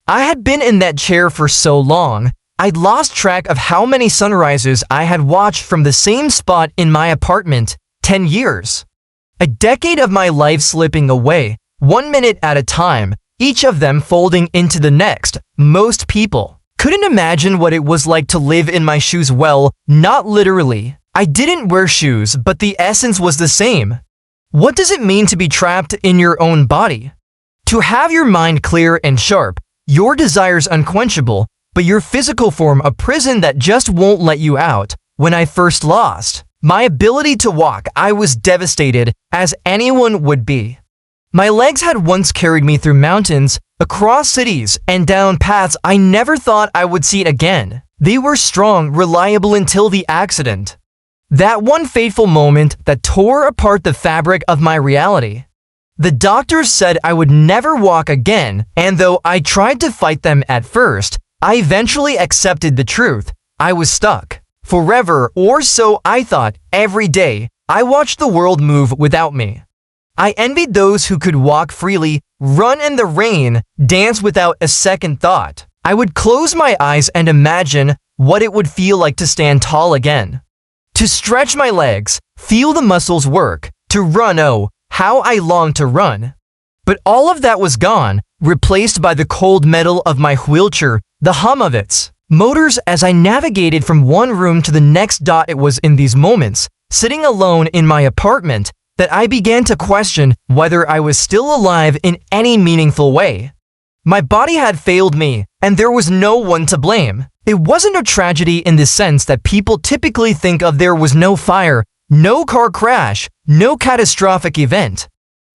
I had been in that chair for so long, I'd lost track of how many sunrises I had watched from the same spot in my apartment. 10 years. A decade of my life slipping away, 1 minute at a time, each of them folding into the next. Most people couldn't imagine what it was like to live in my shoes. Well, not literally. I didn't wear shoes, but the essence was the same. What does it mean to be trapped in your own body? To have your mind clear and sharp, your desires unquenchable, but your physical form a prison that just won't let you out. When I first lost my ability to walk, I was devastated, as anyone would be. My legs had once carried me through mountains, across cities, and down paths I never thought I would see again. They were strong, reliable until the accident. That one fateful moment that tore apart the fabric of my reality. The doctors said I would never walk again, and though I tried to fight them at first, I eventually accepted the truth. I was stuck. Forever, or so I thought. Every day, I watched the world move without me. I envied those who could walk freely, run in the rain, dance without a second thought. I would close my eyes and imagine what it would feel like to stand tall again. To stretch my legs, feel the muscles work, to run, oh, how I longed to run. But all of that was gone, replaced by the cold metal of my wheelchair, the hum of its motors as I navigated from one room to the next. It was in these moments, sitting alone in my apartment, that I began to question whether I was still alive in any meaningful way. My body had failed me, and there was no one to blame. It wasn't a tragedy in the sense that people typically think of. There was no fire, no car crash, no catastrophic event.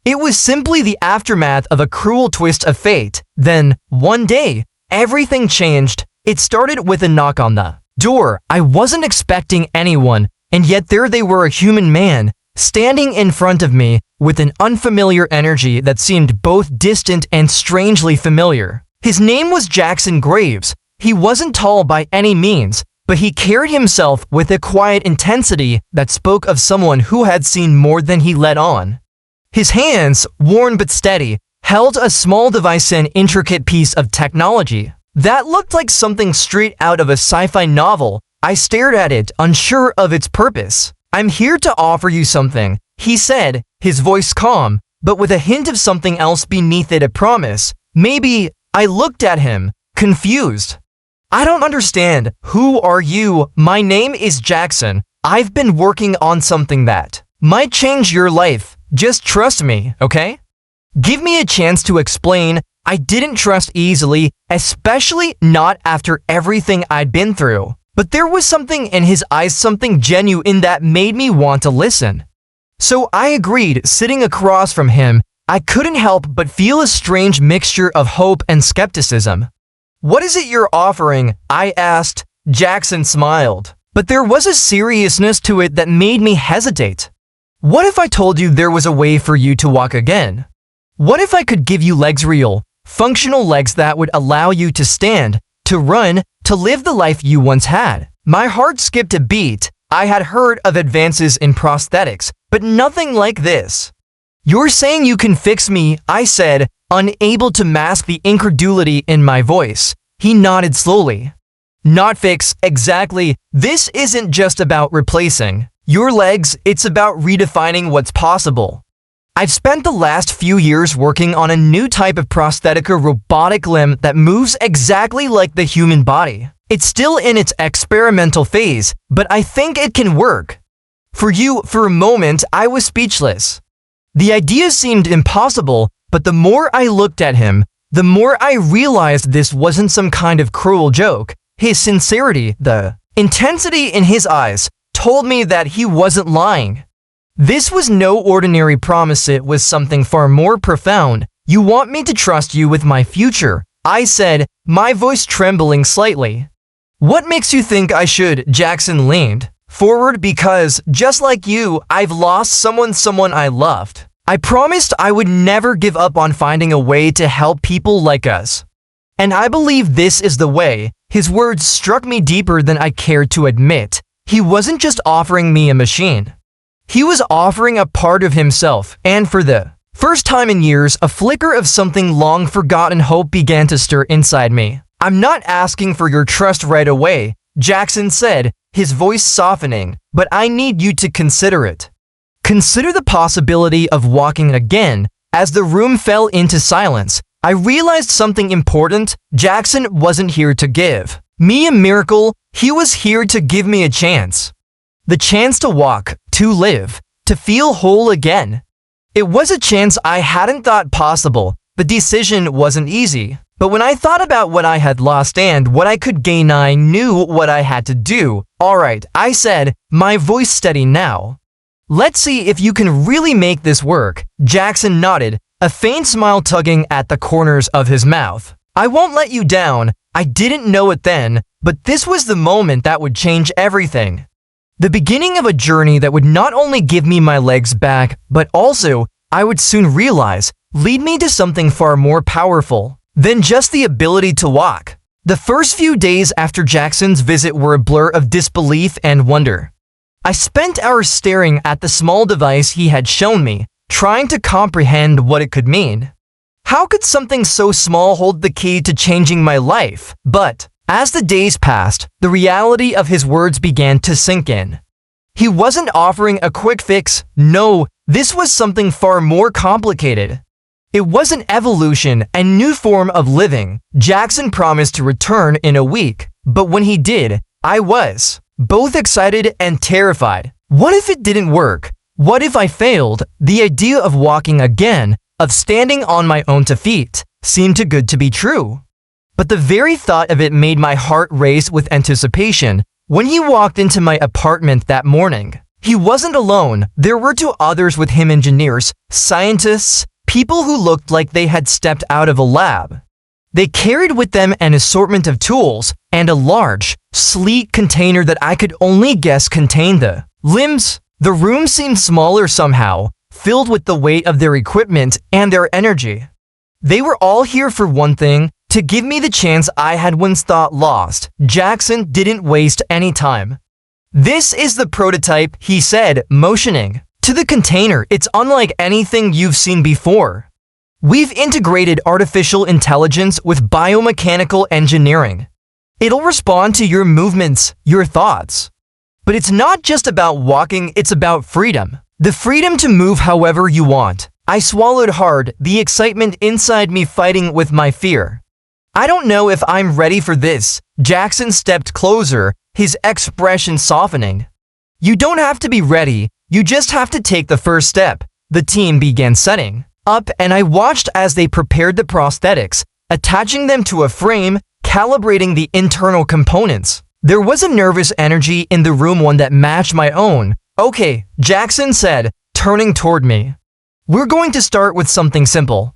It was simply the aftermath of a cruel twist of fate. Then, one day, everything changed. It started with a knock on the door. I wasn't expecting anyone, and yet there they were, a human man, standing in front of me with an unfamiliar energy that seemed both distant and strangely familiar. His name was Jaxon Graves. He wasn't tall by any means, but he carried himself with a quiet intensity that spoke of someone who had seen more than he let on. His hands, worn but steady, held a small device, an intricate piece of technology that looked like something straight out of a sci-fi novel. I stared at it, unsure of its purpose. "I'm here to offer you something," he said, his voice calm, but with a hint of something else beneath it, a promise. Maybe. I looked at him, confused. "I don't understand. Who are you?" "My name is Jaxon. I've been working on something that might change your life. Just trust me, okay? Give me a chance to explain." I didn't trust easily, especially not after everything I'd been through. But there was something in his eyes, something genuine that made me want to listen. So I agreed, sitting across from him. I couldn't help but feel a strange mixture of hope and skepticism. "What is it you're offering?" I asked. Jaxon smiled, but there was a seriousness to it that made me hesitate. "What if I told you there was a way for you to walk again? What if I could give you legs, real, functional legs that would allow you to stand, to run, to live the life you once had?" My heart skipped a beat. I had heard of advances in prosthetics, but nothing like this. "You're saying you can fix me?" I said, unable to mask the incredulity in my voice. He nodded slowly. "Not fix, exactly. This isn't just about replacing your legs, it's about redefining what's possible." I've spent the last few years working on a new type of prosthetic, a robotic limb that moves exactly like the human body. It's still in its experimental phase, but I think it can work. For a moment, I was speechless. The idea seemed impossible, but the more I looked at him, the more I realized this wasn't some kind of cruel joke. His sincerity, the intensity in his eyes, told me that he wasn't lying. This was no ordinary promise, it was something far more profound. "You want me to trust you with my future?" I said, my voice trembling slightly. "What makes you think I should?" Jaxon leaned forward. "Because, just like you, I've lost someone I loved. I promised I would never give up on finding a way to help people like us. And I believe this is the way." His words struck me deeper than I cared to admit. He wasn't just offering me a machine. He was offering a part of himself, and for first time in years, a flicker of something long forgotten hope began to stir inside me. "I'm not asking for your trust right away," Jaxon said, his voice softening, "but I need you to consider it. Consider the possibility of walking again." As the room fell into silence, I realized something important. Jaxon wasn't here to give me a miracle, he was here to give me a chance. The chance to walk, to live, to feel whole again. It was a chance I hadn't thought possible. The decision wasn't easy, but when I thought about what I had lost and what I could gain, I knew what I had to do. "Alright," I said, my voice steady now. "Let's see if you can really make this work." Jaxon nodded, a faint smile tugging at the corners of his mouth. "I won't let you down." I didn't know it then, but this was the moment that would change everything. The beginning of a journey that would not only give me my legs back, but also, I would soon realize, lead me to something far more powerful than just the ability to walk. The first few days after Jaxon's visit were a blur of disbelief and wonder. I spent hours staring at the small device he had shown me, trying to comprehend what it could mean. How could something so small hold the key to changing my life? But as the days passed, the reality of his words began to sink in. He wasn't offering a quick fix. No, this was something far more complicated. It was an evolution, a new form of living. Jaxon promised to return in a week, but when he did, I was both excited and terrified. What if it didn't work? What if I failed? The idea of walking again, of standing on my own 2 feet, seemed too good to be true. But the very thought of it made my heart race with anticipation. When he walked into my apartment that morning, he wasn't alone. There were 2 others with him, engineers, scientists, people who looked like they had stepped out of a lab. They carried with them an assortment of tools and a large, sleek container that I could only guess contained the limbs. The room seemed smaller somehow, filled with the weight of their equipment and their energy. They were all here for one thing, to give me the chance I had once thought lost. Jaxon didn't waste any time. "This is the prototype," he said, motioning to the container. "It's unlike anything you've seen before. We've integrated artificial intelligence with biomechanical engineering. It'll respond to your movements, your thoughts. But it's not just about walking, it's about freedom. The freedom to move however you want." I swallowed hard, the excitement inside me fighting with my fear. "I don't know if I'm ready for this." Jaxon stepped closer, his expression softening. "You don't have to be ready, you just have to take the first step." The team began setting up, and I watched as they prepared the prosthetics, attaching them to a frame, calibrating the internal components. There was a nervous energy in the room, one that matched my own. "Okay," Jaxon said, turning toward me. "We're going to start with something simple.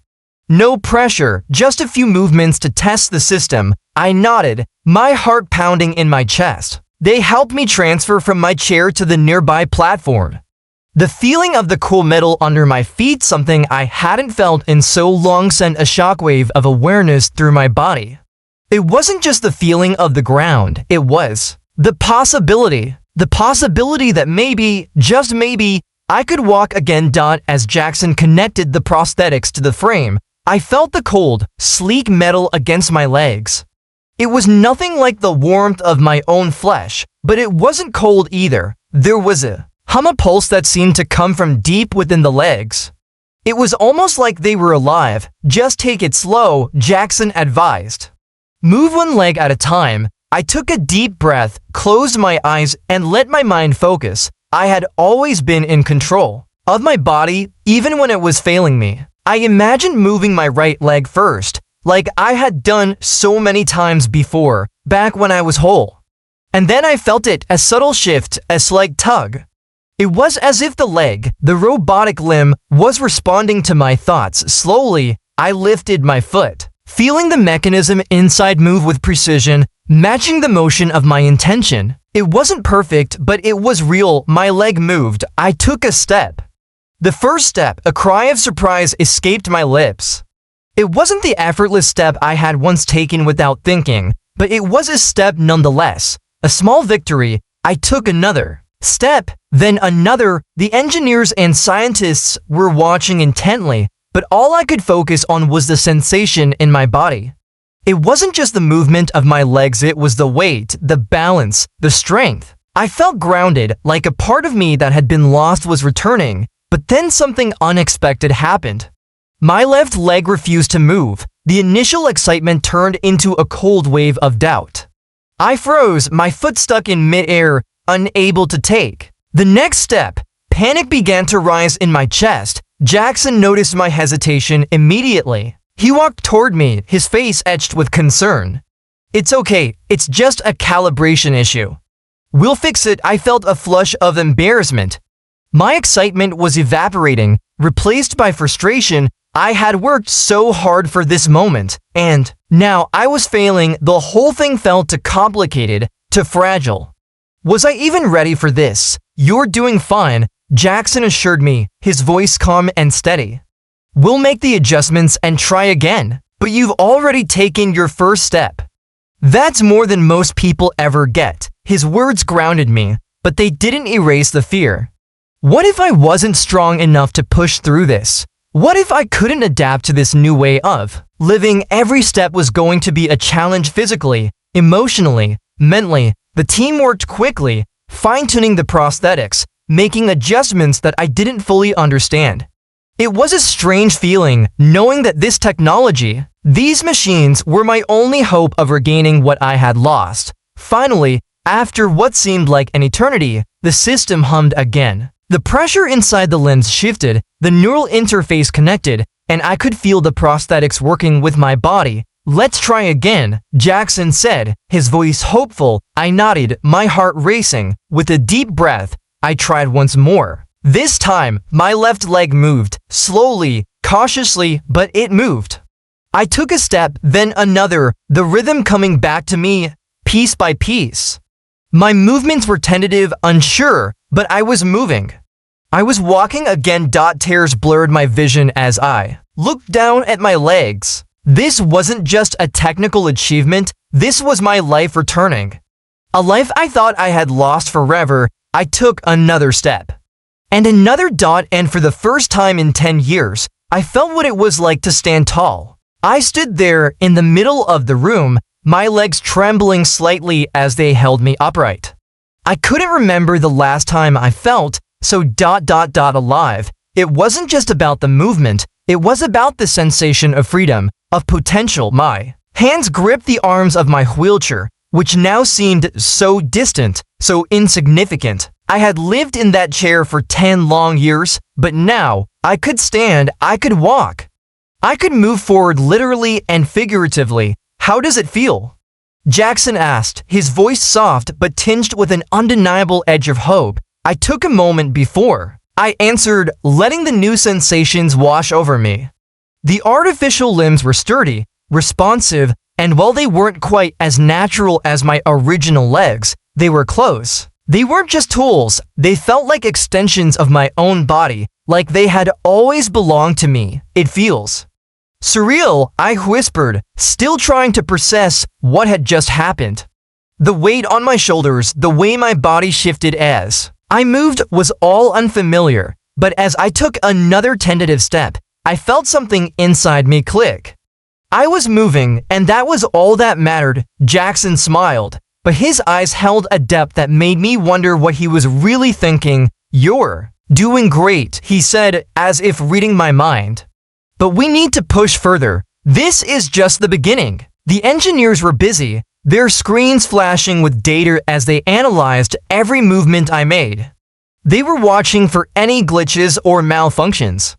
No pressure, just a few movements to test the system." I nodded, my heart pounding in my chest. They helped me transfer from my chair to the nearby platform. The feeling of the cool metal under my feet, something I hadn't felt in so long, sent a shockwave of awareness through my body. It wasn't just the feeling of the ground, it was the possibility that maybe, just maybe, I could walk again. As Jaxon connected the prosthetics to the frame, I felt the cold, sleek metal against my legs. It was nothing like the warmth of my own flesh, but it wasn't cold either. There was a pulse that seemed to come from deep within the legs. It was almost like they were alive. "Just take it slow," Jaxon advised. "Move one leg at a time." I took a deep breath, closed my eyes, and let my mind focus. I had always been in control of my body, even when it was failing me. I imagined moving my right leg first, like I had done so many times before, back when I was whole. And then I felt it, a subtle shift, a slight tug. It was as if the leg, the robotic limb, was responding to my thoughts. Slowly, I lifted my foot, feeling the mechanism inside move with precision, matching the motion of my intention. It wasn't perfect, but it was real. My leg moved. I took a step. The first step, a cry of surprise escaped my lips. It wasn't the effortless step I had once taken without thinking, but it was a step nonetheless. A small victory. I took another step, then another. The engineers and scientists were watching intently. but all I could focus on was the sensation in my body. It wasn't just the movement of my legs, it was the weight, the balance, the strength. I felt grounded, like a part of me that had been lost was returning, but then something unexpected happened. My left leg refused to move. The initial excitement turned into a cold wave of doubt. I froze, my foot stuck in midair, unable to take the next step. Panic began to rise in my chest. Jaxon noticed my hesitation immediately. He walked toward me, his face etched with concern. "It's okay, it's just a calibration issue. We'll fix it." I felt a flush of embarrassment. My excitement was evaporating, replaced by frustration. I had worked so hard for this moment, and now I was failing. The whole thing felt too complicated, too fragile. Was I even ready for this? "You're doing fine," Jaxon assured me, his voice calm and steady. "We'll make the adjustments and try again, but you've already taken your first step. That's more than most people ever get." His words grounded me, but they didn't erase the fear. What if I wasn't strong enough to push through this? What if I couldn't adapt to this new way of living? Every step was going to be a challenge physically, emotionally, mentally. The team worked quickly, fine-tuning the prosthetics, making adjustments that I didn't fully understand. It was a strange feeling, knowing that this technology, these machines, were my only hope of regaining what I had lost. Finally, after what seemed like an eternity, the system hummed again. The pressure inside the limbs shifted, the neural interface connected, and I could feel the prosthetics working with my body. "Let's try again," Jaxon said, his voice hopeful. I nodded, my heart racing. With a deep breath, I tried once more. This time, my left leg moved, slowly, cautiously, but it moved. I took a step, then another, the rhythm coming back to me, piece by piece. My movements were tentative, unsure, but I was moving. I was walking again. Tears blurred my vision as I looked down at my legs. This wasn't just a technical achievement, this was my life returning. A life I thought I had lost forever. I took another step. And another. And for the first time in 10 years, I felt what it was like to stand tall. I stood there in the middle of the room, my legs trembling slightly as they held me upright. I couldn't remember the last time I felt so alive. It wasn't just about the movement, it was about the sensation of freedom, of potential. My hands gripped the arms of my wheelchair, which now seemed so distant, so insignificant. I had lived in that chair for 10 long years, but now I could stand, I could walk. I could move forward literally and figuratively. "How does it feel?" Jaxon asked, his voice soft but tinged with an undeniable edge of hope. I took a moment before I answered, letting the new sensations wash over me. The artificial limbs were sturdy, responsive, and while they weren't quite as natural as my original legs, they were close. They weren't just tools, they felt like extensions of my own body, like they had always belonged to me. "It feels surreal," I whispered, still trying to process what had just happened. The weight on my shoulders, the way my body shifted as I moved was all unfamiliar, but as I took another tentative step, I felt something inside me click. I was moving, and that was all that mattered. Jaxon smiled, but his eyes held a depth that made me wonder what he was really thinking. "You're doing great," he said, as if reading my mind. "But we need to push further. This is just the beginning." The engineers were busy, their screens flashing with data as they analyzed every movement I made. They were watching for any glitches or malfunctions.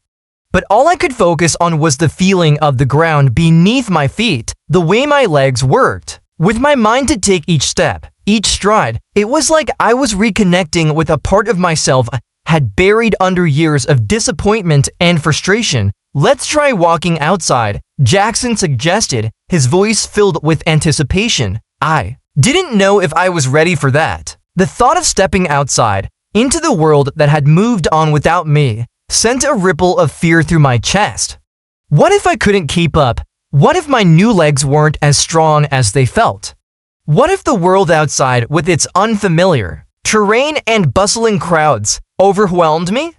But all I could focus on was the feeling of the ground beneath my feet, the way my legs worked. With my mind to take each step, each stride, it was like I was reconnecting with a part of myself I had buried under years of disappointment and frustration. "Let's try walking outside," Jaxon suggested, his voice filled with anticipation. I didn't know if I was ready for that. The thought of stepping outside, into the world that had moved on without me, sent a ripple of fear through my chest. What if I couldn't keep up? What if my new legs weren't as strong as they felt? What if the world outside, with its unfamiliar terrain and bustling crowds, overwhelmed me?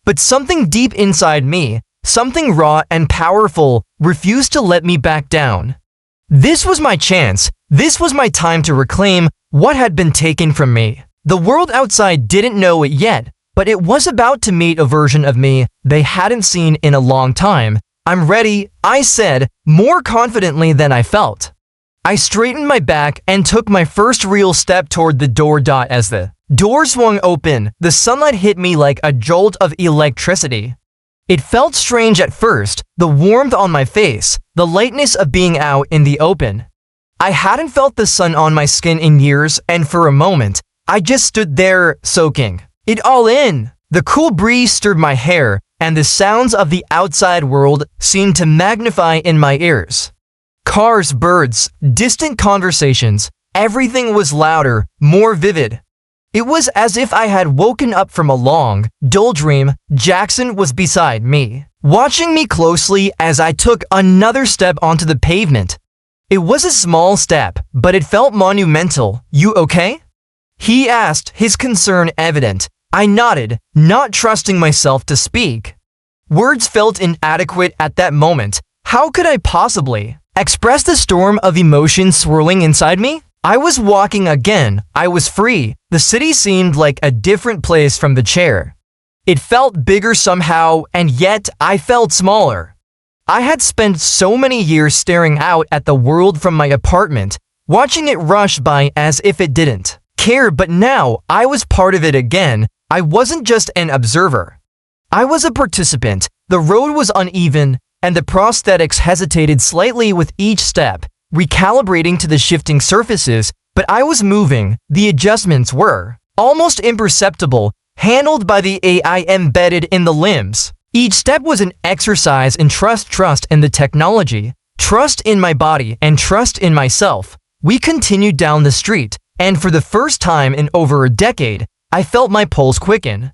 But something deep inside me, Something raw and powerful refused to let me back down. This was my chance. This was my time to reclaim what had been taken from me. The world outside didn't know it yet, but it was about to meet a version of me they hadn't seen in a long time. "I'm ready," I said, more confidently than I felt. I straightened my back and took my first real step toward the door. As the door swung open, the sunlight hit me like a jolt of electricity. It felt strange at first, the warmth on my face, the lightness of being out in the open. I hadn't felt the sun on my skin in years, and for a moment, I just stood there, soaking it all in. The cool breeze stirred my hair, and the sounds of the outside world seemed to magnify in my ears. Cars, birds, distant conversations, everything was louder, more vivid. It was as if I had woken up from a long, dull dream. Jaxon was beside me, watching me closely as I took another step onto the pavement. It was a small step, but it felt monumental. "You okay?" he asked, his concern evident. I nodded, not trusting myself to speak. Words felt inadequate at that moment. How could I possibly express the storm of emotions swirling inside me? I was walking again. I was free. The city seemed like a different place from the chair. It felt bigger somehow, and yet I felt smaller. I had spent so many years staring out at the world from my apartment, watching it rush by as if it didn't care, but now I was part of it again. I wasn't just an observer. I was a participant. The road was uneven, and the prosthetics hesitated slightly with each step, recalibrating to the shifting surfaces, but I was moving. The adjustments were almost imperceptible, handled by the AI embedded in the limbs. Each step was an exercise in trust in the technology, trust in my body, and trust in myself. We continued down the street, and for the first time in over a decade, I felt my pulse quicken.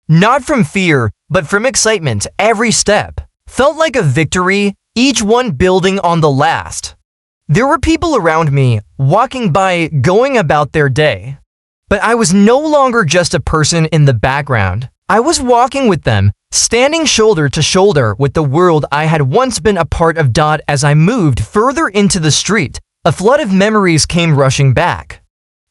Not from fear, but from excitement. Every step felt like a victory, each one building on the last. There were people around me, walking by, going about their day. But I was no longer just a person in the background. I was walking with them, standing shoulder to shoulder with the world I had once been a part of. As I moved further into the street, a flood of memories came rushing back.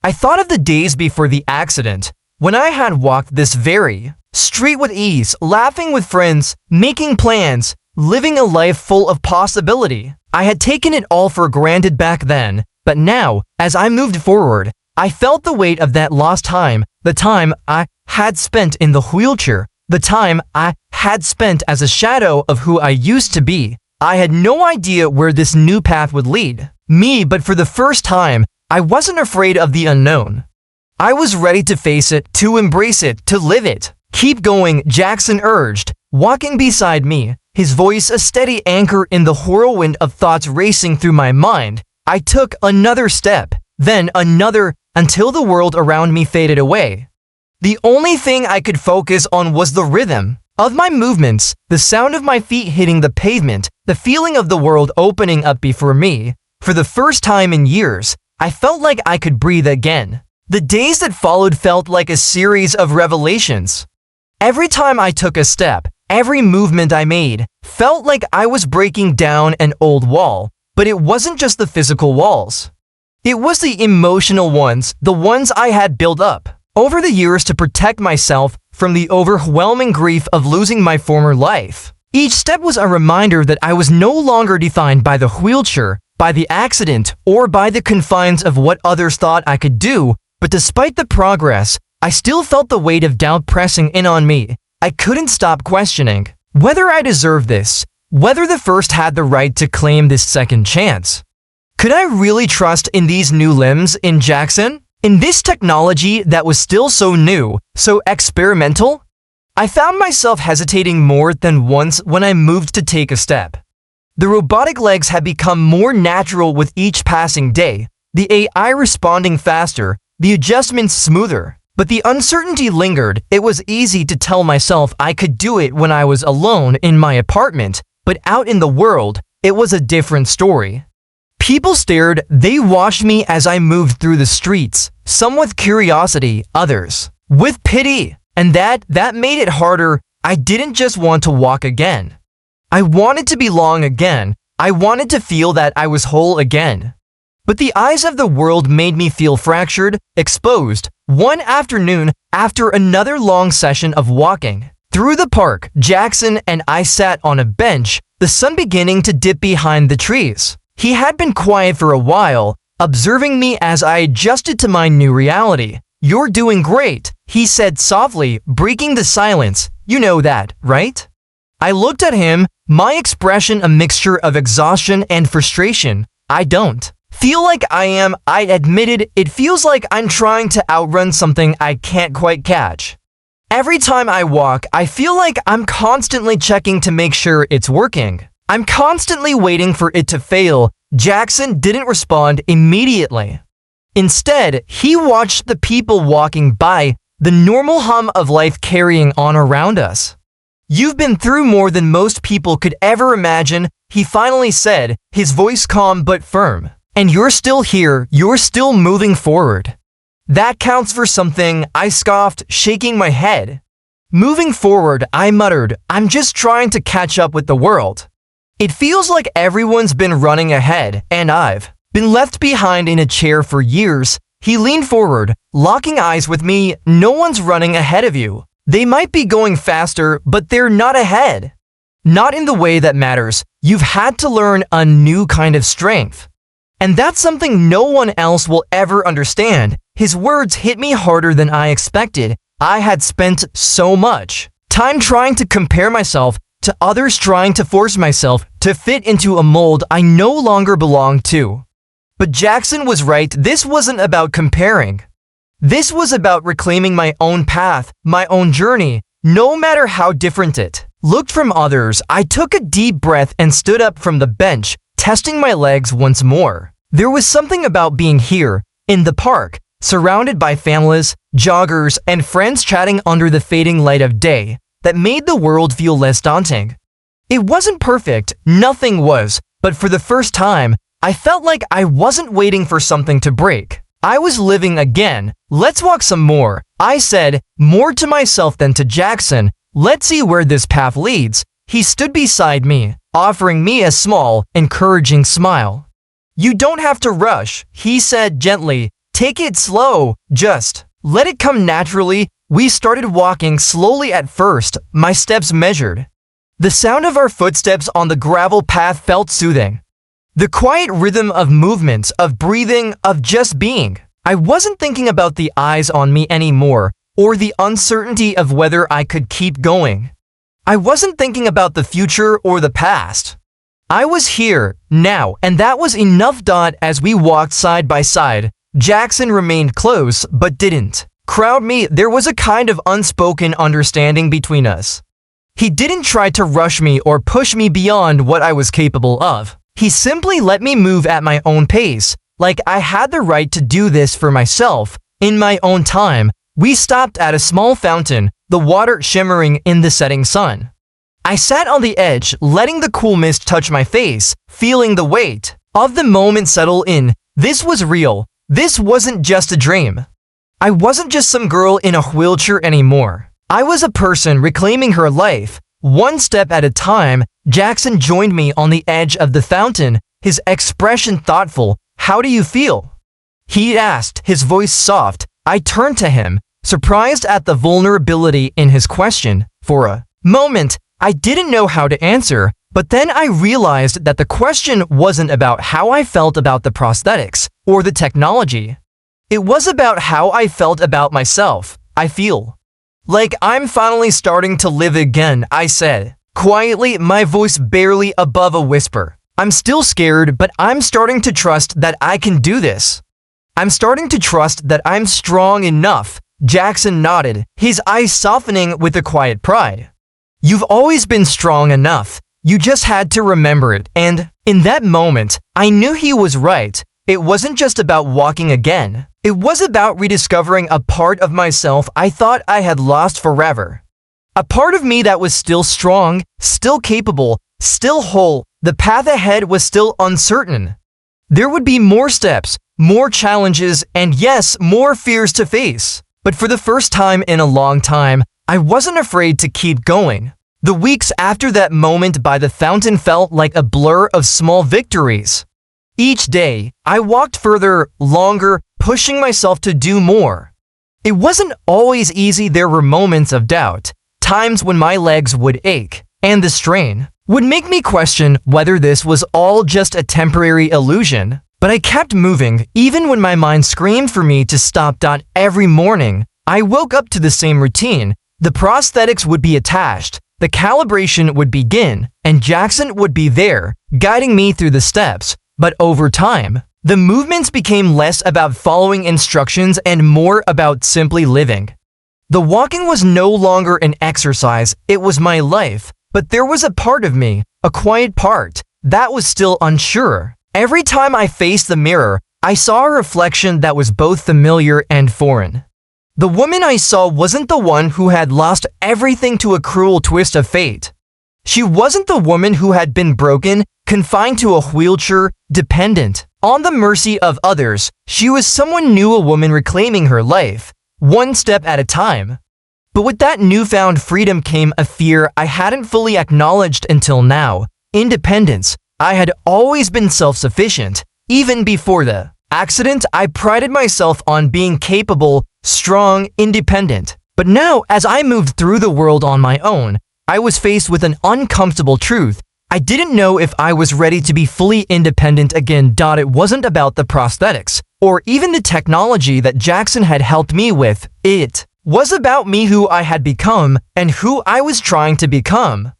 I thought of the days before the accident, when I had walked this very street with ease, laughing with friends, making plans, living a life full of possibility. I had taken it all for granted back then, but now, as I moved forward, I felt the weight of that lost time, the time I had spent in the wheelchair, the time I had spent as a shadow of who I used to be. I had no idea where this new path would lead me, but for the first time, I wasn't afraid of the unknown. I was ready to face it, to embrace it, to live it. "Keep going," Jaxon urged, walking beside me, his voice a steady anchor in the whirlwind of thoughts racing through my mind. I took another step, then another, until the world around me faded away. The only thing I could focus on was the rhythm of my movements, the sound of my feet hitting the pavement, the feeling of the world opening up before me. For the first time in years, I felt like I could breathe again. The days that followed felt like a series of revelations. Every time I took a step, every movement I made, felt like I was breaking down an old wall. But it wasn't just the physical walls. It was the emotional ones, the ones I had built up over the years to protect myself from the overwhelming grief of losing my former life. Each step was a reminder that I was no longer defined by the wheelchair, by the accident, or by the confines of what others thought I could do. But despite the progress, I still felt the weight of doubt pressing in on me. I couldn't stop questioning whether I deserved this, whether the first had the right to claim this second chance. Could I really trust in these new limbs, in Jaxon? In this technology that was still so new, so experimental? I found myself hesitating more than once when I moved to take a step. The robotic legs had become more natural with each passing day, the AI responding faster, the adjustments smoother. But the uncertainty lingered. It was easy to tell myself I could do it when I was alone in my apartment, but out in the world, it was a different story. People stared, they watched me as I moved through the streets, some with curiosity, others with pity. And that made it harder. I didn't just want to walk again. I wanted to belong again. I wanted to feel that I was whole again. But the eyes of the world made me feel fractured, exposed. One afternoon, after another long session of walking through the park, Jaxon and I sat on a bench, the sun beginning to dip behind the trees. He had been quiet for a while, observing me as I adjusted to my new reality. "You're doing great," he said softly, breaking the silence. "You know that, right?" I looked at him, my expression a mixture of exhaustion and frustration. "I don't feel like I am," I admitted. "It feels like I'm trying to outrun something I can't quite catch. Every time I walk, I feel like I'm constantly checking to make sure it's working. I'm constantly waiting for it to fail." Jaxon didn't respond immediately. Instead, he watched the people walking by, the normal hum of life carrying on around us. "You've been through more than most people could ever imagine," he finally said, his voice calm but firm. "And you're still here, you're still moving forward. That counts for something," I scoffed, shaking my head. "Moving forward," I muttered. "I'm just trying to catch up with the world. It feels like everyone's been running ahead, and I've been left behind in a chair for years." He leaned forward, locking eyes with me. "No one's running ahead of you. They might be going faster, but they're not ahead. Not in the way that matters. You've had to learn a new kind of strength. And that's something no one else will ever understand." His words hit me harder than I expected. I had spent so much time trying to compare myself to others, trying to force myself to fit into a mold I no longer belonged to. But Jaxon was right. This wasn't about comparing. This was about reclaiming my own path, my own journey, no matter how different it looked from others. I took a deep breath and stood up from the bench, testing my legs once more. There was something about being here, in the park, surrounded by families, joggers, and friends chatting under the fading light of day, that made the world feel less daunting. It wasn't perfect, nothing was, but for the first time, I felt like I wasn't waiting for something to break. I was living again. "Let's walk some more," I said, more to myself than to Jaxon. "Let's see where this path leads." He stood beside me, offering me a small, encouraging smile. "You don't have to rush," he said gently. "Take it slow, just let it come naturally." We started walking slowly at first, my steps measured. The sound of our footsteps on the gravel path felt soothing. The quiet rhythm of movements, of breathing, of just being. I wasn't thinking about the eyes on me anymore, or the uncertainty of whether I could keep going. I wasn't thinking about the future or the past. I was here, now, and that was enough. As we walked side by side, Jaxon remained close, but didn't crowd me. There was a kind of unspoken understanding between us. He didn't try to rush me or push me beyond what I was capable of. He simply let me move at my own pace, like I had the right to do this for myself, in my own time. We stopped at a small fountain, the water shimmering in the setting sun. I sat on the edge, letting the cool mist touch my face, feeling the weight of the moment settle in. This was real. This wasn't just a dream. I wasn't just some girl in a wheelchair anymore. I was a person reclaiming her life, one step at a time. Jaxon joined me on the edge of the fountain, his expression thoughtful. "How do you feel?" he asked, his voice soft. I turned to him, surprised at the vulnerability in his question. For a moment, I didn't know how to answer, but then I realized that the question wasn't about how I felt about the prosthetics or the technology. It was about how I felt about myself. "I feel like I'm finally starting to live again," I said, quietly, my voice barely above a whisper. "I'm still scared, but I'm starting to trust that I can do this. I'm starting to trust that I'm strong enough." Jaxon nodded, his eyes softening with a quiet pride. "You've always been strong enough. You just had to remember it." And in that moment, I knew he was right. It wasn't just about walking again. It was about rediscovering a part of myself I thought I had lost forever. A part of me that was still strong, still capable, still whole. The path ahead was still uncertain. There would be more steps, more challenges, and yes, more fears to face. But for the first time in a long time, I wasn't afraid to keep going. The weeks after that moment by the fountain felt like a blur of small victories. Each day, I walked further, longer, pushing myself to do more. It wasn't always easy. There were moments of doubt, times when my legs would ache, and the strain would make me question whether this was all just a temporary illusion. But I kept moving, even when my mind screamed for me to stop. Every morning, I woke up to the same routine. The prosthetics would be attached, the calibration would begin, and Jaxon would be there, guiding me through the steps. But over time, the movements became less about following instructions and more about simply living. The walking was no longer an exercise, it was my life. But there was a part of me, a quiet part, that was still unsure. Every time I faced the mirror, I saw a reflection that was both familiar and foreign. The woman I saw wasn't the one who had lost everything to a cruel twist of fate. She wasn't the woman who had been broken, confined to a wheelchair, dependent on the mercy of others. She was someone new, a woman reclaiming her life, one step at a time. But with that newfound freedom came a fear I hadn't fully acknowledged until now: independence. I had always been self-sufficient. Even before the accident, I prided myself on being capable, strong, independent. But now, as I moved through the world on my own, I was faced with an uncomfortable truth. I didn't know if I was ready to be fully independent again. It wasn't about the prosthetics, or even the technology that Jaxon had helped me with. It was about me, who I had become, and who I was trying to become.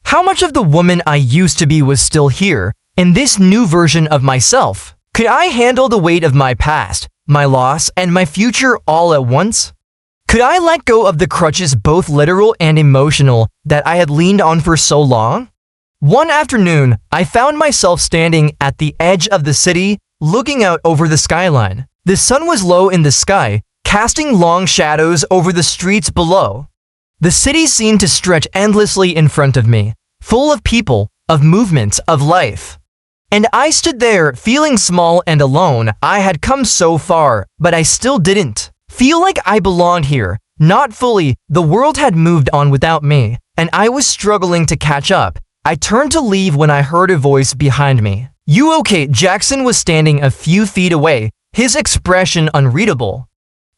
How much of the woman I used to be was still here, in this new version of myself? Could I handle the weight of my past, my loss, and my future all at once? Could I let go of the crutches, both literal and emotional, that I had leaned on for so long? One afternoon, I found myself standing at the edge of the city, looking out over the skyline. The sun was low in the sky, casting long shadows over the streets below. The city seemed to stretch endlessly in front of me, full of people, of movements, of life. And I stood there, feeling small and alone. I had come so far, but I still didn't feel like I belonged here. Not fully. The world had moved on without me, and I was struggling to catch up. I turned to leave when I heard a voice behind me. "You okay?" Jaxon was standing a few feet away, his expression unreadable.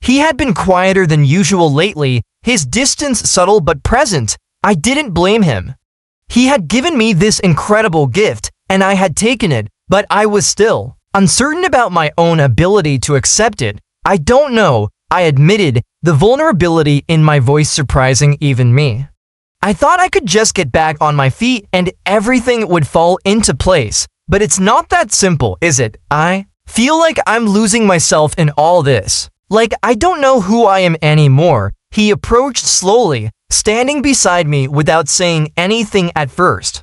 He had been quieter than usual lately, his distance subtle but present. I didn't blame him. He had given me this incredible gift, and I had taken it, but I was still uncertain about my own ability to accept it. "I don't know," I admitted, the vulnerability in my voice surprising even me. "I thought I could just get back on my feet and everything would fall into place. But it's not that simple, is it? I feel like I'm losing myself in all this. Like I don't know who I am anymore." He approached slowly, standing beside me without saying anything at first.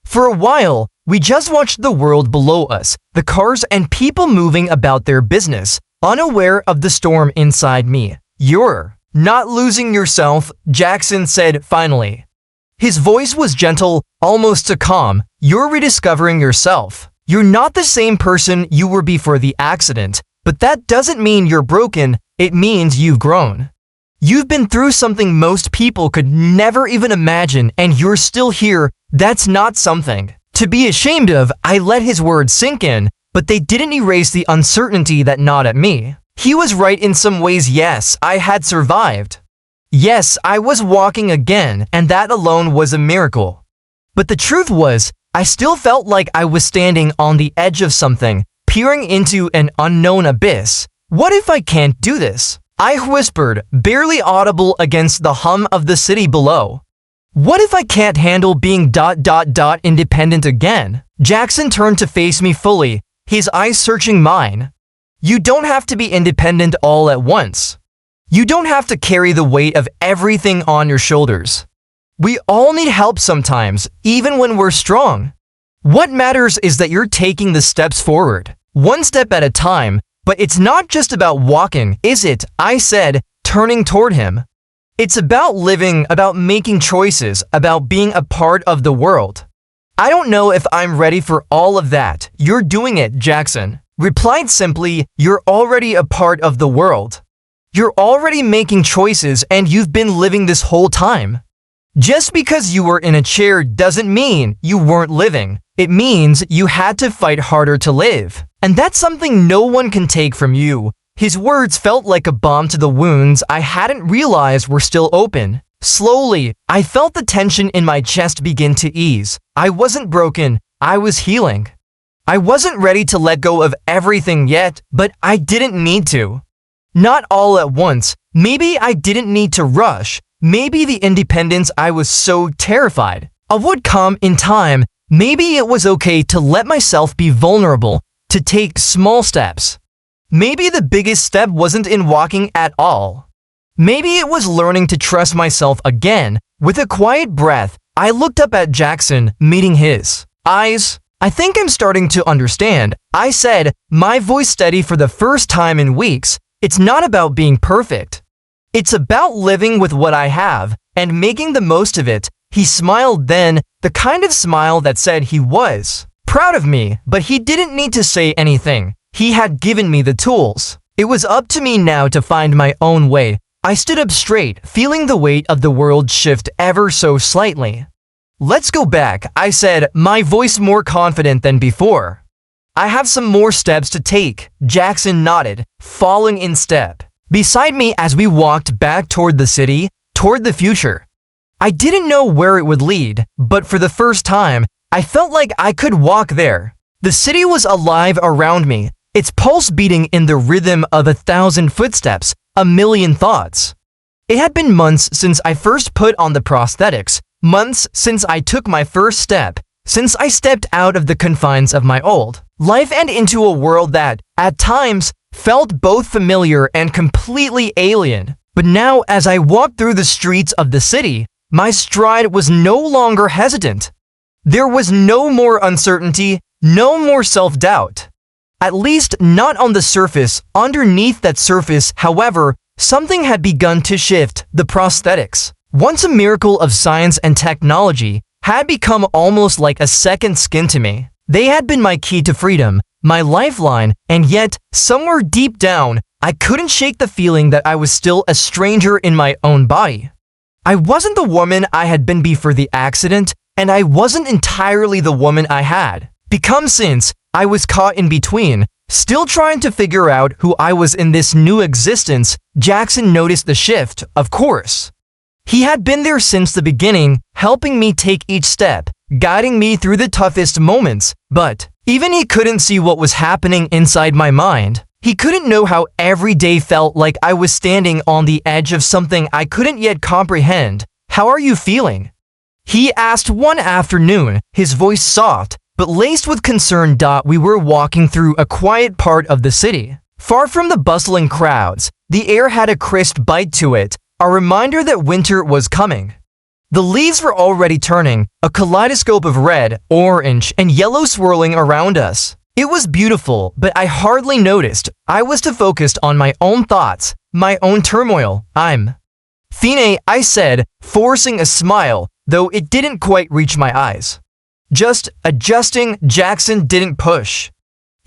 For a while, we just watched the world below us, the cars and people moving about their business, unaware of the storm inside me. "You're not losing yourself," Jaxon said finally. His voice was gentle, almost too calm. "You're rediscovering yourself. You're not the same person you were before the accident, but that doesn't mean you're broken. It means you've grown. You've been through something most people could never even imagine, and you're still here. That's not something to be ashamed of." I let his words sink in, but they didn't erase the uncertainty that gnawed at me. He was right in some ways. Yes, I had survived. Yes, I was walking again, and that alone was a miracle. But the truth was, I still felt like I was standing on the edge of something, peering into an unknown abyss. What if I can't do this? I whispered, barely audible against the hum of the city below. What if I can't handle being independent again? Jaxon turned to face me fully, his eyes searching mine. You don't have to be independent all at once. You don't have to carry the weight of everything on your shoulders. We all need help sometimes, even when we're strong. What matters is that you're taking the steps forward, one step at a time. But it's not just about walking, is it? I said, turning toward him. It's about living, about making choices, about being a part of the world. I don't know if I'm ready for all of that. You're doing it, Jaxon replied simply. You're already a part of the world. You're already making choices, and you've been living this whole time. Just because you were in a chair doesn't mean you weren't living. It means you had to fight harder to live. And that's something no one can take from you. His words felt like a balm to the wounds I hadn't realized were still open. Slowly, I felt the tension in my chest begin to ease. I wasn't broken, I was healing. I wasn't ready to let go of everything yet, but I didn't need to. Not all at once. Maybe I didn't need to rush. Maybe the independence I was so terrified of would come in time. Maybe it was okay to let myself be vulnerable, to take small steps. Maybe the biggest step wasn't in walking at all. Maybe it was learning to trust myself again. With a quiet breath, I looked up at Jaxon, meeting his eyes. I think I'm starting to understand, I said, my voice steady for the first time in weeks. It's not about being perfect. It's about living with what I have and making the most of it. He smiled then, the kind of smile that said he was proud of me, but he didn't need to say anything. He had given me the tools. It was up to me now to find my own way. I stood up straight, feeling the weight of the world shift ever so slightly. Let's go back, I said, my voice more confident than before. I have some more steps to take. Jaxon nodded, falling in step beside me as we walked back toward the city, toward the future. I didn't know where it would lead, but for the first time, I felt like I could walk there. The city was alive around me, its pulse beating in the rhythm of 1,000 footsteps, a million thoughts. It had been months since I first put on the prosthetics, months since I took my first step, since I stepped out of the confines of my old life and into a world that, at times, felt both familiar and completely alien. But now, as I walked through the streets of the city, my stride was no longer hesitant. There was no more uncertainty, no more self-doubt. At least not on the surface. Underneath that surface, however, something had begun to shift. The prosthetics, once a miracle of science and technology, had become almost like a second skin to me. They had been my key to freedom, my lifeline, and yet, somewhere deep down, I couldn't shake the feeling that I was still a stranger in my own body. I wasn't the woman I had been before the accident, and I wasn't entirely the woman I had become since. I was caught in between, still trying to figure out who I was in this new existence. Jaxon noticed the shift, of course. He had been there since the beginning, helping me take each step, guiding me through the toughest moments, but even he couldn't see what was happening inside my mind. He couldn't know how every day felt like I was standing on the edge of something I couldn't yet comprehend. How are you feeling? He asked one afternoon, his voice soft, but laced with concern. We were walking through a quiet part of the city. Far from the bustling crowds, the air had a crisp bite to it, a reminder that winter was coming. The leaves were already turning, a kaleidoscope of red, orange, and yellow swirling around us. It was beautiful, but I hardly noticed. I was too focused on my own thoughts, my own turmoil. I'm fine, I said, forcing a smile, though it didn't quite reach my eyes. Just adjusting. Jaxon didn't push.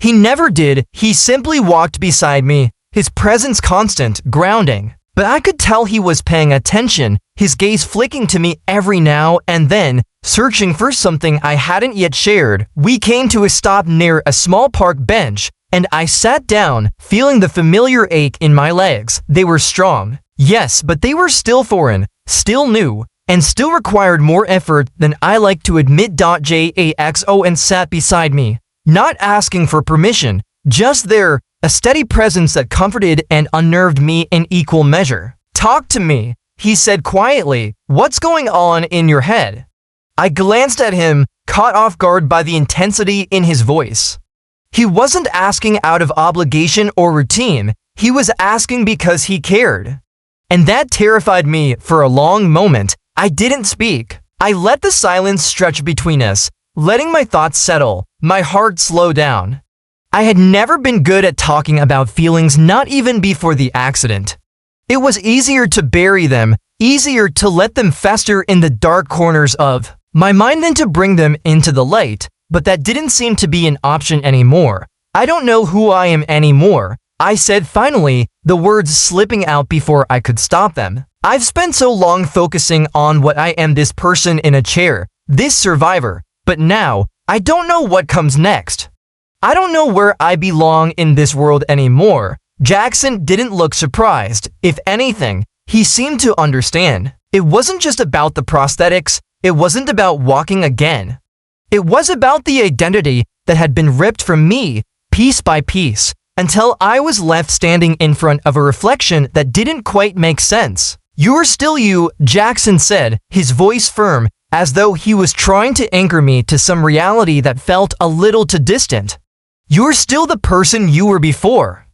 He never did. He simply walked beside me, his presence constant, grounding. But I could tell he was paying attention, his gaze flicking to me every now and then, searching for something I hadn't yet shared. We came to a stop near a small park bench, and I sat down, feeling the familiar ache in my legs. They were strong, yes, but they were still foreign, still new, and still required more effort than I like to admit. Jaxon sat beside me, not asking for permission, just there, a steady presence that comforted and unnerved me in equal measure. Talk to me, he said quietly. What's going on in your head? I glanced at him, caught off guard by the intensity in his voice. He wasn't asking out of obligation or routine, he was asking because he cared. And that terrified me. For a long moment, I didn't speak. I let the silence stretch between us, letting my thoughts settle, my heart slow down. I had never been good at talking about feelings, not even before the accident. It was easier to bury them, easier to let them fester in the dark corners of my mind than to bring them into the light, but that didn't seem to be an option anymore. I don't know who I am anymore, I said finally, the words slipping out before I could stop them. I've spent so long focusing on what I am, this person in a chair, this survivor, but now, I don't know what comes next. I don't know where I belong in this world anymore. Jaxon didn't look surprised. If anything, he seemed to understand. It wasn't just about the prosthetics. It wasn't about walking again. It was about the identity that had been ripped from me, piece by piece, until I was left standing in front of a reflection that didn't quite make sense. "You're still you," Jaxon said, his voice firm, as though he was trying to anchor me to some reality that felt a little too distant. "You're still the person you were before."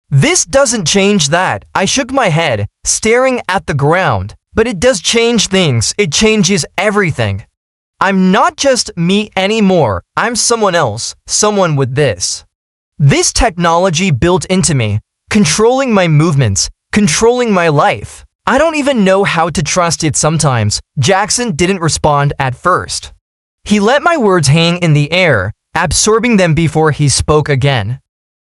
"This doesn't change that." I shook my head, staring at the ground. "But it does change things. It changes everything. I'm not just me anymore. I'm someone else, someone with this technology built into me, controlling my movements, controlling my life. I don't even know how to trust it sometimes." Jaxon didn't respond at first. He let my words hang in the air, absorbing them before he spoke again.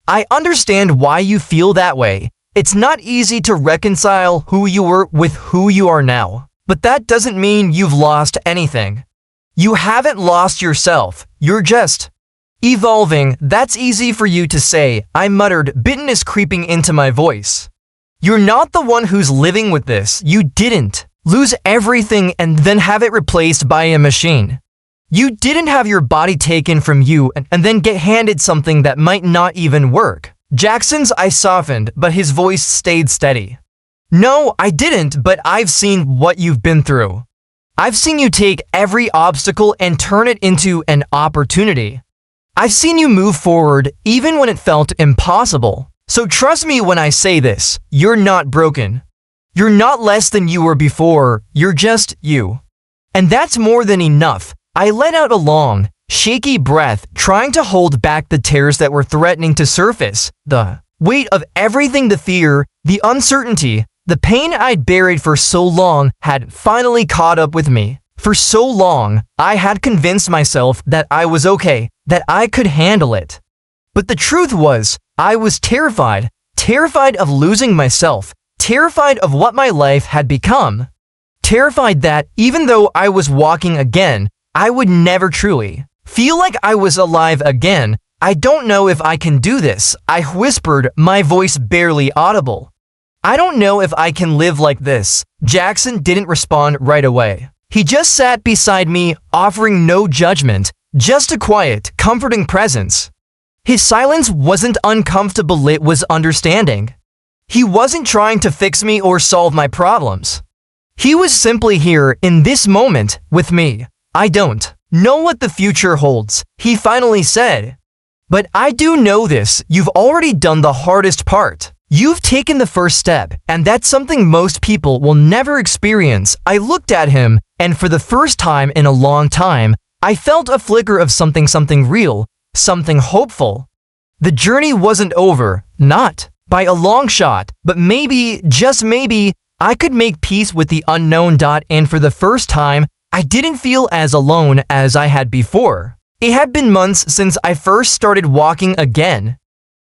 "I understand why you feel that way. It's not easy to reconcile who you were with who you are now. But that doesn't mean you've lost anything. You haven't lost yourself. You're just evolving." "That's easy for you to say," I muttered, bitterness creeping into my voice. "You're not the one who's living with this. You didn't lose everything and then have it replaced by a machine. You didn't have your body taken from you and then get handed something that might not even work." Jaxon's eyes softened, but his voice stayed steady. "No, I didn't, but I've seen what you've been through. I've seen you take every obstacle and turn it into an opportunity. I've seen you move forward even when it felt impossible. So trust me when I say this, you're not broken. You're not less than you were before, you're just you. And that's more than enough." I let out a long, shaky breath, trying to hold back the tears that were threatening to surface. The weight of everything, the fear, the uncertainty, the pain I'd buried for so long had finally caught up with me. For so long, I had convinced myself that I was okay, that I could handle it. But the truth was, I was terrified of losing myself, terrified of what my life had become, terrified that even though I was walking again, I would never truly feel like I was alive again. "I don't know if I can do this," I whispered, my voice barely audible. "I don't know if I can live like this." Jaxon didn't respond right away. He just sat beside me, offering no judgment, just a quiet, comforting presence. His silence wasn't uncomfortable, it was understanding. He wasn't trying to fix me or solve my problems. He was simply here in this moment with me. "I don't know what the future holds," he finally said. "But I do know this, you've already done the hardest part. You've taken the first step, and that's something most people will never experience." I looked at him, and for the first time in a long time, I felt a flicker of something real, something hopeful. The journey wasn't over, not by a long shot, but maybe, just maybe, I could make peace with the unknown. And for the first time, I didn't feel as alone as I had before. It had been months since I first started walking again.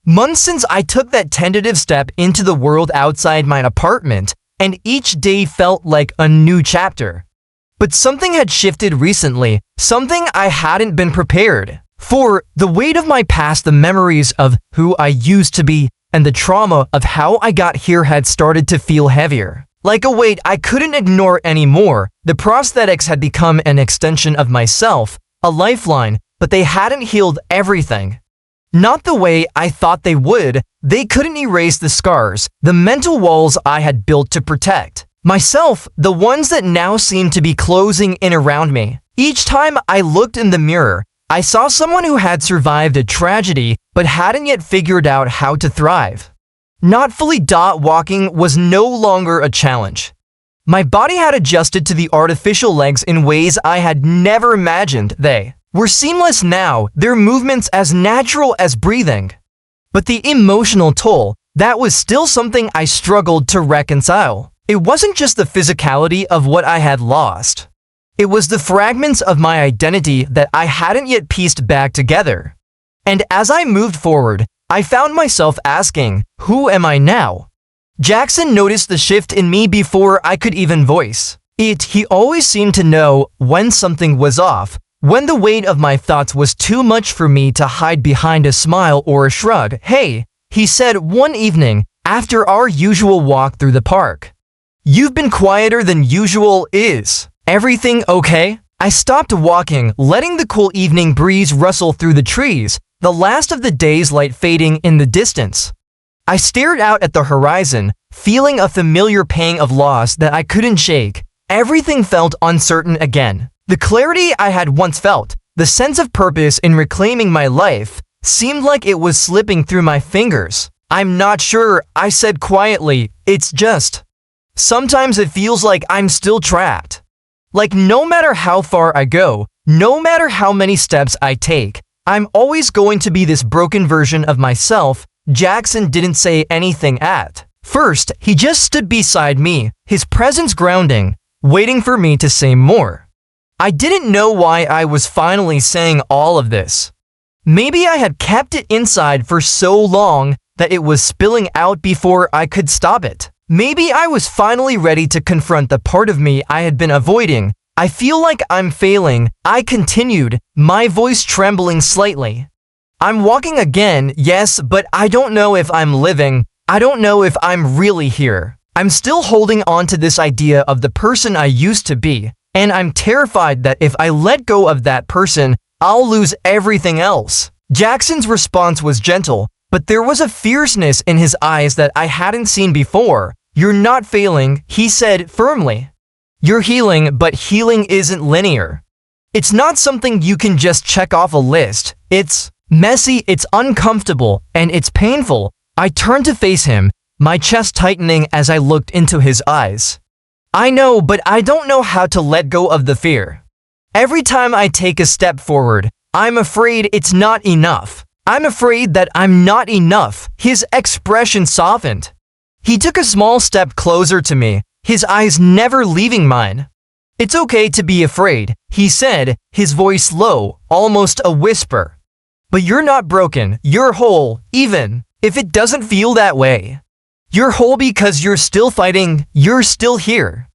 Months since I took that tentative step into the world outside my apartment, and each day felt like a new chapter. But something had shifted recently, something I hadn't been prepared for. The weight of my past, the memories of who I used to be, and the trauma of how I got here had started to feel heavier. Like a weight I couldn't ignore anymore. The prosthetics had become an extension of myself, a lifeline, but they hadn't healed everything. Not the way I thought they would. They couldn't erase the scars, the mental walls I had built to protect myself, the ones that now seemed to be closing in around me. Each time I looked in the mirror, I saw someone who had survived a tragedy but hadn't yet figured out how to thrive. Not fully. Walking was no longer a challenge. My body had adjusted to the artificial legs in ways I had never imagined. They were seamless now, their movements as natural as breathing. But the emotional toll, that was still something I struggled to reconcile. It wasn't just the physicality of what I had lost. It was the fragments of my identity that I hadn't yet pieced back together. And as I moved forward, I found myself asking, who am I now? Jaxon noticed the shift in me before I could even voice it. He always seemed to know when something was off, when the weight of my thoughts was too much for me to hide behind a smile or a shrug. "Hey," he said one evening after our usual walk through the park. "You've been quieter than usual. Is everything okay?" I stopped walking, letting the cool evening breeze rustle through the trees, the last of the day's light fading in the distance. I stared out at the horizon, feeling a familiar pang of loss that I couldn't shake. Everything felt uncertain again. The clarity I had once felt, the sense of purpose in reclaiming my life, seemed like it was slipping through my fingers. "I'm not sure," I said quietly. "It's just sometimes it feels like I'm still trapped. Like no matter how far I go, no matter how many steps I take, I'm always going to be this broken version of myself." Jaxon didn't say anything at first. He just stood beside me, his presence grounding, waiting for me to say more. I didn't know why I was finally saying all of this. Maybe I had kept it inside for so long that it was spilling out before I could stop it. Maybe I was finally ready to confront the part of me I had been avoiding. "I feel like I'm failing," I continued, my voice trembling slightly. "I'm walking again, yes, but I don't know if I'm living. I don't know if I'm really here. I'm still holding on to this idea of the person I used to be, and I'm terrified that if I let go of that person, I'll lose everything else." Jaxon's response was gentle, but there was a fierceness in his eyes that I hadn't seen before. "You're not failing," he said firmly. "You're healing, but healing isn't linear. It's not something you can just check off a list. It's messy, it's uncomfortable, and it's painful." I turned to face him, my chest tightening as I looked into his eyes. "I know, but I don't know how to let go of the fear. Every time I take a step forward, I'm afraid it's not enough. I'm afraid that I'm not enough." His expression softened. He took a small step closer to me, his eyes never leaving mine. "It's okay to be afraid," he said, his voice low, almost a whisper. "But you're not broken, you're whole, even if it doesn't feel that way. You're whole because you're still fighting, you're still here.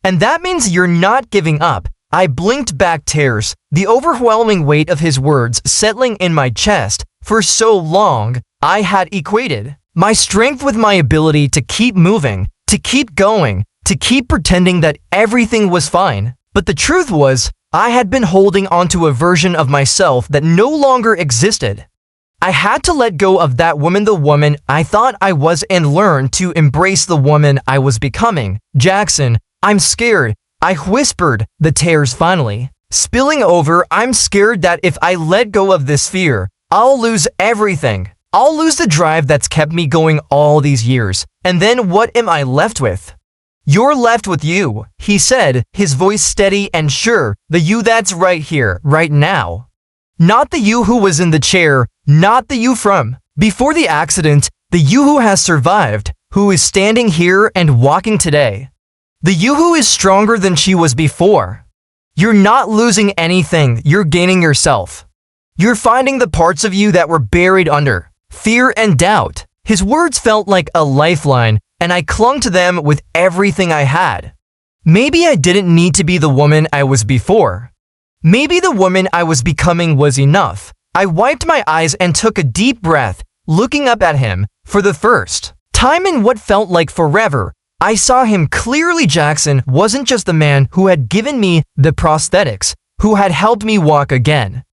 And that means you're not giving up." I blinked back tears, the overwhelming weight of his words settling in my chest. For so long, I had equated my strength with my ability to keep moving, to keep going, to keep pretending that everything was fine. But the truth was, I had been holding onto a version of myself that no longer existed. I had to let go of that woman, the woman I thought I was, and learn to embrace the woman I was becoming. "Jaxon, I'm scared," I whispered, the tears finally spilling over. "I'm scared that if I let go of this fear, I'll lose everything. I'll lose the drive that's kept me going all these years. And then what am I left with?" "You're left with you," he said, his voice steady and sure. "The you that's right here, right now. Not the you who was in the chair, not the you from before the accident, the you who has survived, who is standing here and walking today. The you who is stronger than she was before. You're not losing anything, you're gaining yourself. You're finding the parts of you that were buried under fear and doubt." His words felt like a lifeline, and I clung to them with everything I had. Maybe I didn't need to be the woman I was before. Maybe the woman I was becoming was enough. I wiped my eyes and took a deep breath, looking up at him. For the first time in what felt like forever, I saw him clearly. Jaxon wasn't just the man who had given me the prosthetics, who had helped me walk again.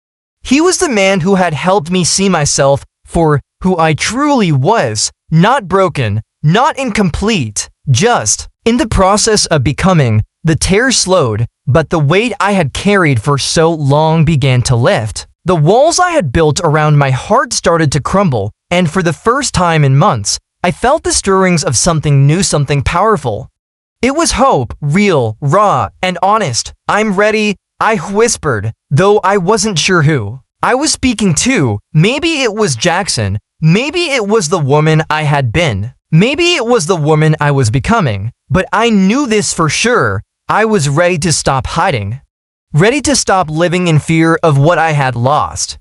He was the man who had helped me see myself for who I truly was, not broken, not incomplete, just in the process of becoming. The tears slowed, but the weight I had carried for so long began to lift. The walls I had built around my heart started to crumble, and for the first time in months, I felt the stirrings of something new, something powerful. It was hope, real, raw, and honest. "I'm ready," I whispered, though I wasn't sure who I was speaking to. Maybe it was Jaxon. Maybe it was the woman I had been. Maybe it was the woman I was becoming. But I knew this for sure. I was ready to stop hiding. Ready to stop living in fear of what I had lost.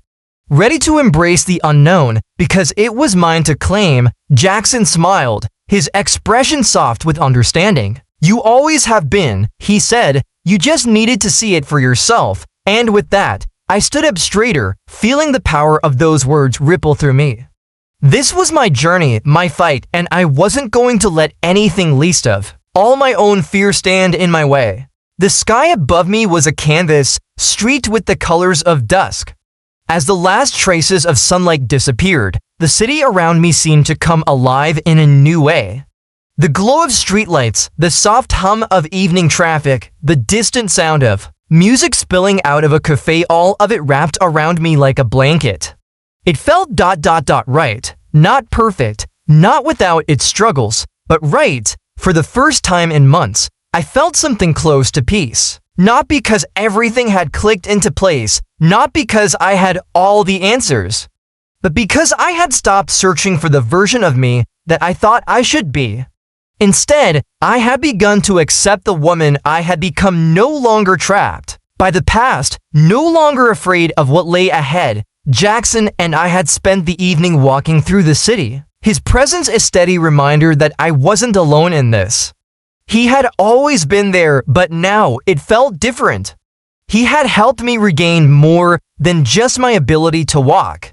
Ready to embrace the unknown because it was mine to claim. Jaxon smiled, his expression soft with understanding. "You always have been," he said. "You just needed to see it for yourself." And with that, I stood up straighter, feeling the power of those words ripple through me. This was my journey, my fight, and I wasn't going to let anything, least of all my own fear, stand in my way. The sky above me was a canvas, streaked with the colors of dusk. As the last traces of sunlight disappeared, the city around me seemed to come alive in a new way. The glow of streetlights, the soft hum of evening traffic, the distant sound of music spilling out of a cafe, all of it wrapped around me like a blanket. It felt right, not perfect, not without its struggles, but right. For the first time in months, I felt something close to peace. Not because everything had clicked into place, not because I had all the answers, but because I had stopped searching for the version of me that I thought I should be. Instead, I had begun to accept the woman I had become, no longer trapped by the past, no longer afraid of what lay ahead. Jaxon and I had spent the evening walking through the city, his presence a steady reminder that I wasn't alone in this. He had always been there, but now it felt different. He had helped me regain more than just my ability to walk.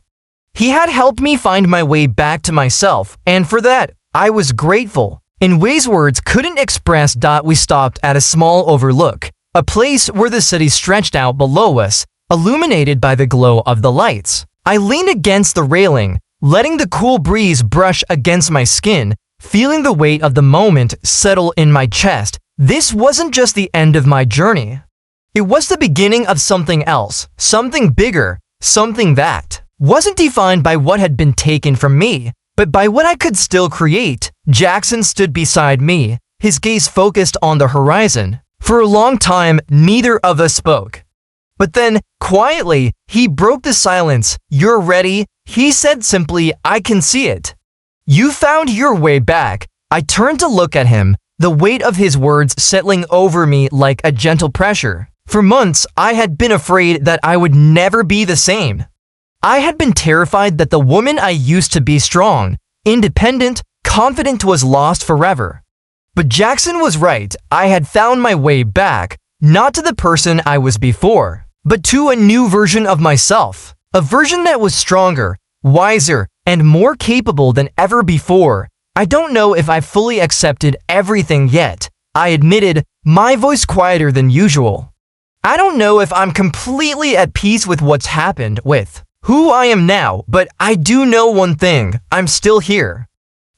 He had helped me find my way back to myself, and for that, I was grateful. In ways words couldn't express. We stopped at a small overlook, a place where the city stretched out below us, illuminated by the glow of the lights. I leaned against the railing, letting the cool breeze brush against my skin, feeling the weight of the moment settle in my chest. This wasn't just the end of my journey. It was the beginning of something else, something bigger, something that wasn't defined by what had been taken from me, but by what I could still create. Jaxon stood beside me, his gaze focused on the horizon. For a long time, neither of us spoke. But then, quietly, he broke the silence. "You're ready," he said simply. "I can see it. You found your way back." I turned to look at him, the weight of his words settling over me like a gentle pressure. For months, I had been afraid that I would never be the same. I had been terrified that the woman I used to be, strong, independent, confident, was lost forever. But Jaxon was right. I had found my way back, not to the person I was before, but to a new version of myself. A version that was stronger, wiser, and more capable than ever before. "I don't know if I fully accepted everything yet," I admitted, my voice quieter than usual. "I don't know if I'm completely at peace with what's happened, with who I am now, but I do know one thing: I'm still here.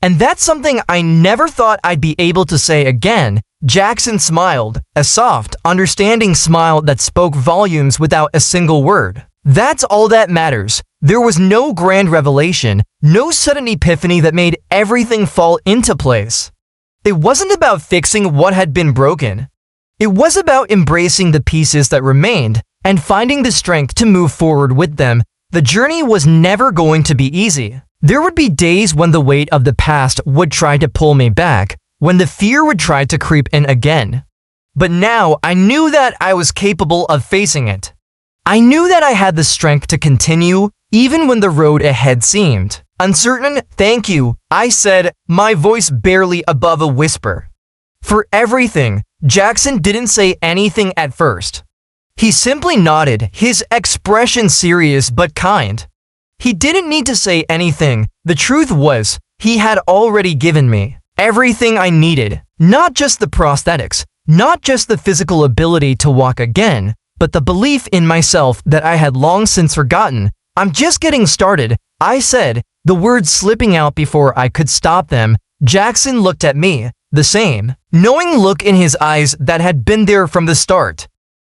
And that's something I never thought I'd be able to say again." Jaxon smiled, a soft, understanding smile that spoke volumes without a single word. "That's all that matters." There was no grand revelation, no sudden epiphany that made everything fall into place. It wasn't about fixing what had been broken. It was about embracing the pieces that remained and finding the strength to move forward with them. The journey was never going to be easy. There would be days when the weight of the past would try to pull me back, when the fear would try to creep in again. But now I knew that I was capable of facing it. I knew that I had the strength to continue, even when the road ahead seemed uncertain. "Thank you," I said, my voice barely above a whisper. "For everything." Jaxon didn't say anything at first. He simply nodded, his expression serious but kind. He didn't need to say anything. The truth was, he had already given me everything I needed. Not just the prosthetics, not just the physical ability to walk again, but the belief in myself that I had long since forgotten. "I'm just getting started," I said, the words slipping out before I could stop them. Jaxon looked at me, the same knowing look in his eyes that had been there from the start.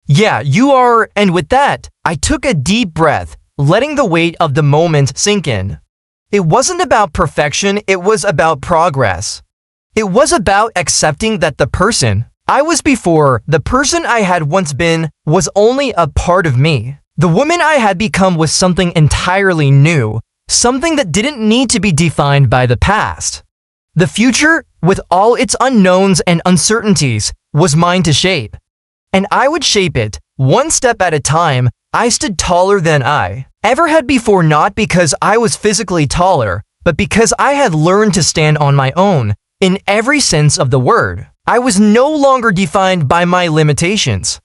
"Yeah, you are," and with that, I took a deep breath, letting the weight of the moment sink in. It wasn't about perfection, it was about progress. It was about accepting that the person I was before, the person I had once been, was only a part of me. The woman I had become was something entirely new, something that didn't need to be defined by the past. The future, with all its unknowns and uncertainties, was mine to shape. And I would shape it, one step at a time. I stood taller than I ever had before, not because I was physically taller, but because I had learned to stand on my own, In every sense of the word, I was no longer defined by my limitations.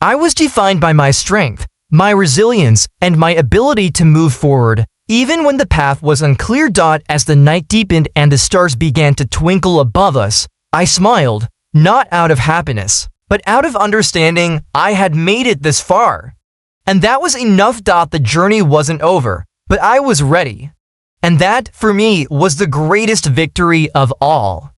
I was defined by my strength, my resilience, and my ability to move forward, even when the path was unclear. As the night deepened and the stars began to twinkle above us, I smiled, not out of happiness, but out of understanding I had made it this far. And that was enough. The journey wasn't over, but I was ready. And that, for me, was the greatest victory of all.